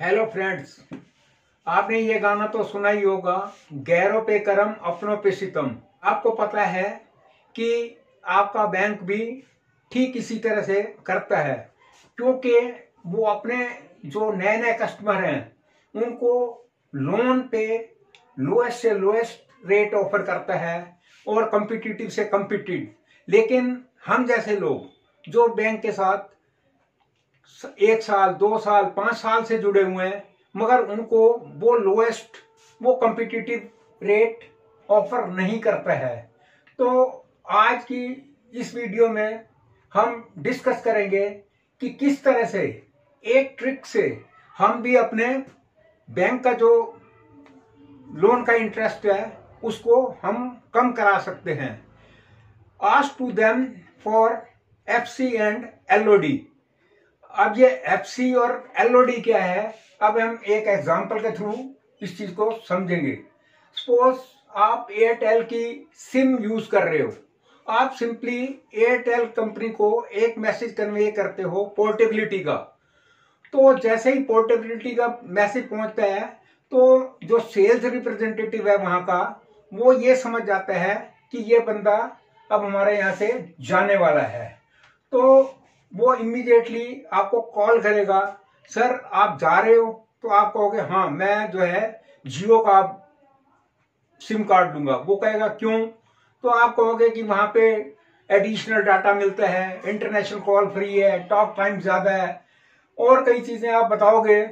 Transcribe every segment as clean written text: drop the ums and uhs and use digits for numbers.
Hello friends, आपने ये गाना तो सुना ही होगा, गैरों पे करम अपनों पे सितम। आपको पता है कि आपका बैंक भी ठीक इसी तरह से करता है, क्योंकि वो अपने जो नए नए कस्टमर हैं उनको लोन पे लोएस्ट से लोएस्ट रेट ऑफर करता है और कम्पिटिटिव से कम्पिटिटिव। लेकिन हम जैसे लोग जो बैंक के साथ 1 साल 2 साल 5 साल से जुड़े हुए हैं, मगर उनको वो लोएस्ट वो कम्पिटिटिव रेट ऑफर नहीं करता है। तो आज की इस वीडियो में हम डिस्कस करेंगे कि किस तरह से एक ट्रिक से हम भी अपने बैंक का जो लोन का इंटरेस्ट है उसको हम कम करा सकते हैं। Ask to them for FC and LOD. अब ये एफसी और एलओडी क्या है, अब हम एक एग्जांपल के थ्रू इस चीज को समझेंगे। सपोज आप एयरटेल की सिम यूज कर रहे हो, आप सिंपली एयरटेल कंपनी को एक मैसेज कन्वे करते हो पोर्टेबिलिटी का। तो जैसे ही पोर्टेबिलिटी का मैसेज पहुंचता है तो जो सेल्स रिप्रेजेंटेटिव है वहां का, वो ये समझ जाता है कि ये बंदा अब हमारे यहाँ से जाने वाला है। तो वो इमीडिएटली आपको कॉल करेगा, सर आप जा रहे हो? तो आप कहोगे हाँ, मैं जो है जियो का सिम कार्ड लूंगा। वो कहेगा क्यों? तो आप कहोगे कि वहां पे एडिशनल डाटा मिलता है, इंटरनेशनल कॉल फ्री है, टॉक टाइम ज्यादा है और कई चीजें आप बताओगे।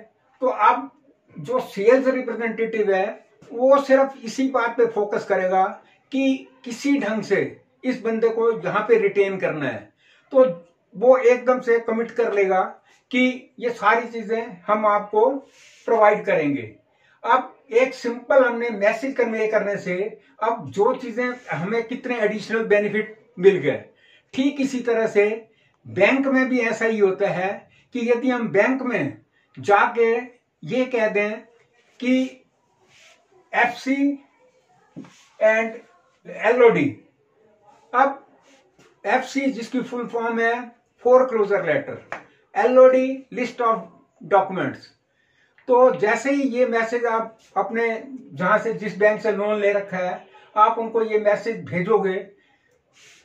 तो अब जो सेल्स रिप्रेजेंटेटिव है वो सिर्फ इसी बात पे फोकस करेगा कि किसी ढंग से इस बंदे को यहाँ पे रिटेन करना है। तो वो एकदम से कमिट कर लेगा कि ये सारी चीजें हम आपको प्रोवाइड करेंगे। अब एक सिंपल हमने मैसेज कन्वे करने से अब जो चीजें हमें कितने एडिशनल बेनिफिट मिल गए, ठीक इसी तरह से बैंक में भी ऐसा ही होता है कि यदि हम बैंक में जाके ये कह दें कि एफसी एंड एलओडी। अब एफसी जिसकी फुल फॉर्म है foreclosure letter, LOD list of documents. तो जैसे ही ये मैसेज आप अपने जहां से जिस बैंक से लोन ले रखा है आप उनको ये मैसेज भेजोगे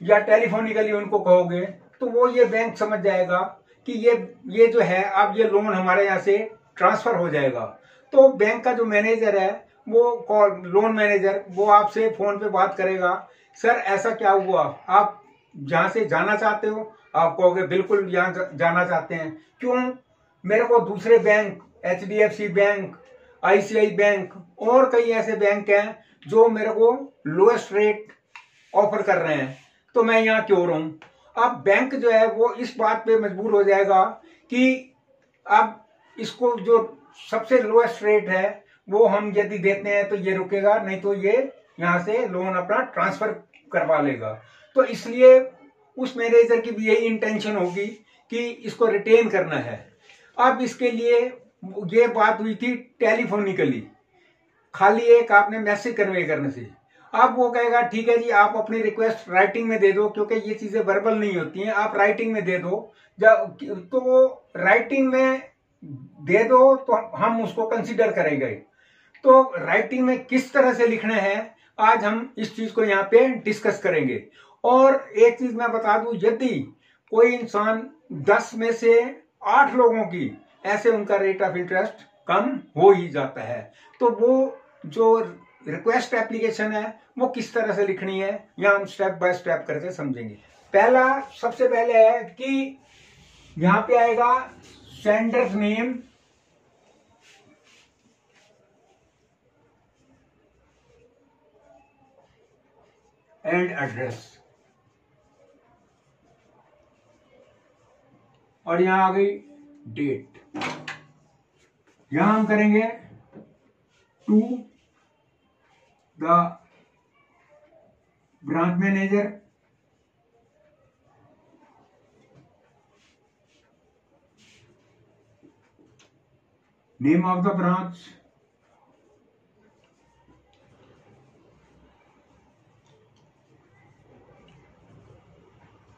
या टेलीफोनिकली उनको कहोगे, तो वो ये बैंक समझ जाएगा कि ये जो है अब ये लोन हमारे यहाँ से ट्रांसफर हो जाएगा। तो बैंक का जो मैनेजर है वो लोन मैनेजर वो आपसे फोन पे बात करेगा, सर ऐसा क्या हुआ, आप जहां से जाना चाहते हो? आप कहोगे बिल्कुल यहाँ जाना चाहते हैं। क्यों? मेरे को दूसरे bank, HDFC bank, ICI bank और कई ऐसे बैंक हैं जो मेरे को लोएस्ट रेट ऑफर कर रहे हैं, तो मैं यहाँ क्यों रहूं? अब बैंक जो है वो इस बात पे मजबूर हो जाएगा कि अब इसको जो सबसे लोएस्ट रेट है वो हम यदि देते हैं तो ये रुकेगा, नहीं तो ये यहाँ से लोन अपना ट्रांसफर करवा लेगा। तो इसलिए उस मैनेजर की भी यही इंटेंशन होगी कि इसको रिटेन करना है। अब इसके लिए ये बात हुई थी टेलीफोनिकली, खाली एक आपने मैसेज कन्वे करने से। अब वो कहेगा ठीक है जी, आप अपनी रिक्वेस्ट राइटिंग में दे दो, क्योंकि ये चीजें वर्बल नहीं होती हैं, आप राइटिंग में दे दो। जब तो राइटिंग में दे दो तो हम उसको कंसीडर करेंगे। तो राइटिंग में किस तरह से लिखना है आज हम इस चीज को यहाँ पे डिस्कस करेंगे। और एक चीज मैं बता दूं, यदि कोई इंसान 10 में से 8 लोगों की ऐसे उनका रेट ऑफ इंटरेस्ट कम हो ही जाता है। तो वो जो रिक्वेस्ट एप्लीकेशन है वो किस तरह से लिखनी है यहाँ हम स्टेप बाय स्टेप करके समझेंगे। पहला सबसे पहले है कि यहाँ पे आएगा सेंडर्स नेम एंड एड्रेस, और यहां आ गई डेट। यहां हम करेंगे to the branch manager, name of the branch,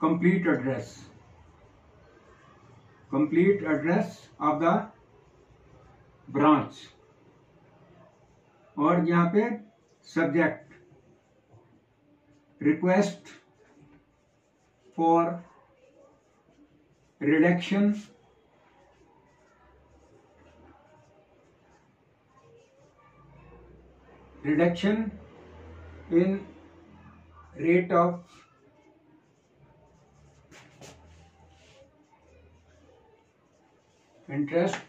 complete address of the branch, और यहाँ पे subject request for reduction in rate of interest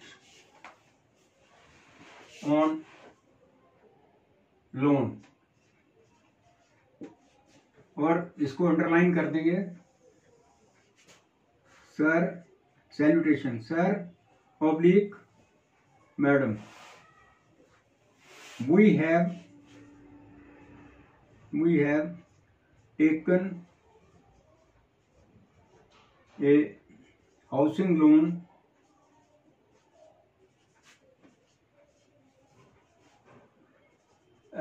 on loan, और इसको अंडरलाइन कर देंगे। Sir salutation, sir public madam, we have taken a housing loan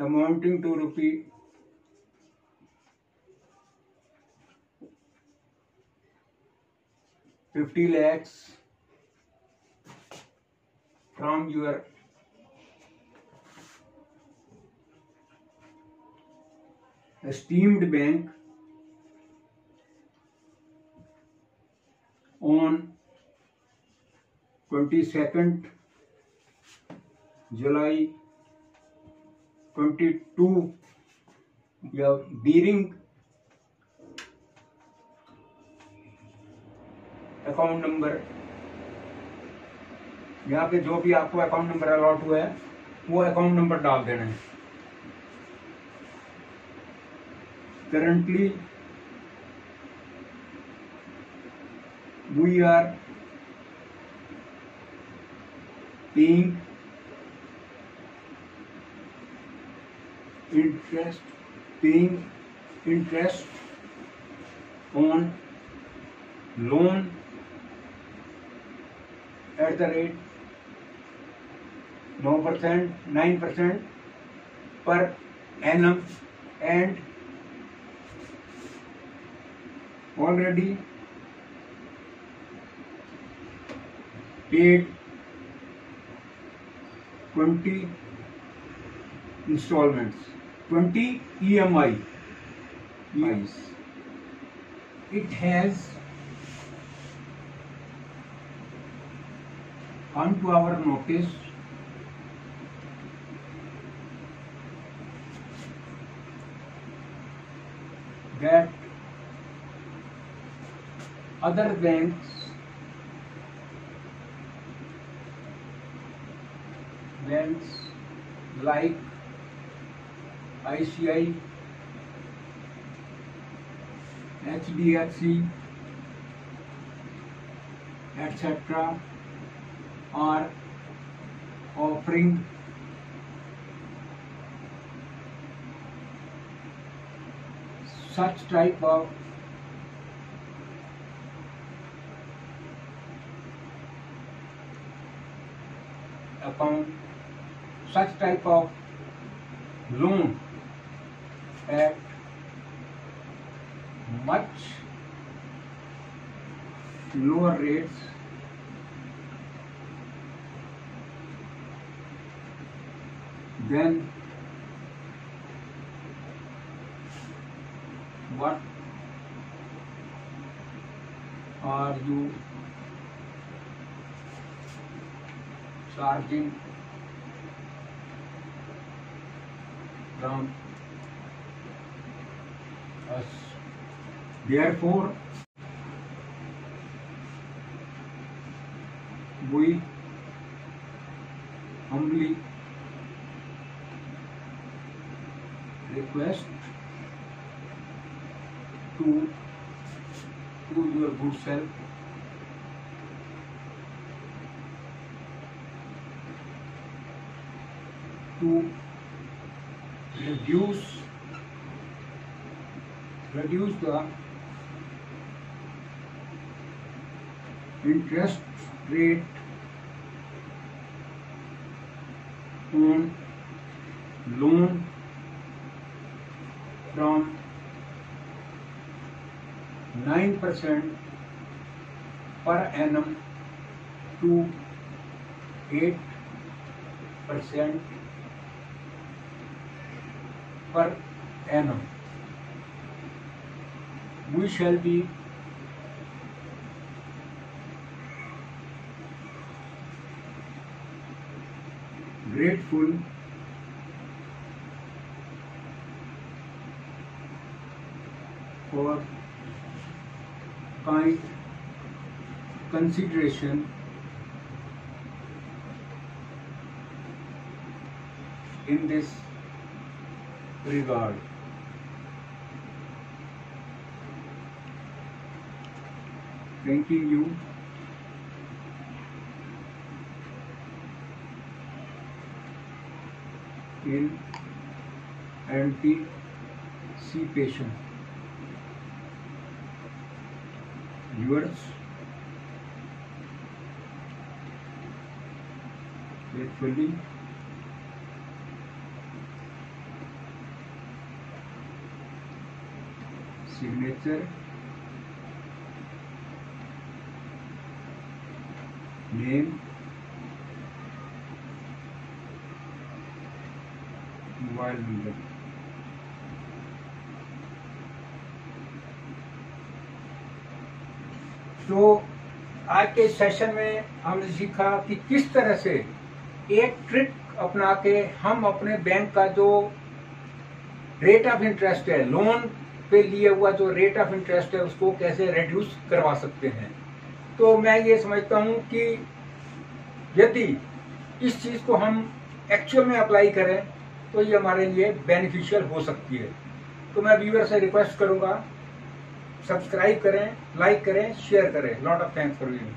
amounting to rupee 50 lakhs from your esteemed bank on 22nd July 22 या bearing account number, यहाँ पे जो भी आपको अकाउंट नंबर अलॉट हुआ है वो अकाउंट नंबर डाल देना है। Currently we are paying interest on loan at the rate 9% per annum, and already paid 20 installments, 20 EMIs. It has come to our notice that other banks like ICI, HDFC, etc. are offering such type of account, such type of loan at much lower rates than what are you charging from us. Therefore, we humbly request to your good self to reduce the interest rate on loan from 9% per annum to per annum. We shall be grateful for kind consideration in this regard. Thanking you in anticipation. Yours faithfully, signature, name, mobile number. तो आज के session में हमने सीखा कि किस तरह से एक ट्रिक अपना के हम अपने बैंक का जो रेट ऑफ इंटरेस्ट है, लोन पे लिए हुआ जो रेट ऑफ इंटरेस्ट है, उसको कैसे रिड्यूस करवा सकते हैं। तो मैं ये समझता हूँ कि यदि इस चीज को हम एक्चुअल में अप्लाई करें तो ये हमारे लिए बेनिफिशियल हो सकती है। तो मैं व्यूअर से रिक्वेस्ट करूंगा, सब्सक्राइब करें, लाइक करें, शेयर करें। Lot of thanks for viewing.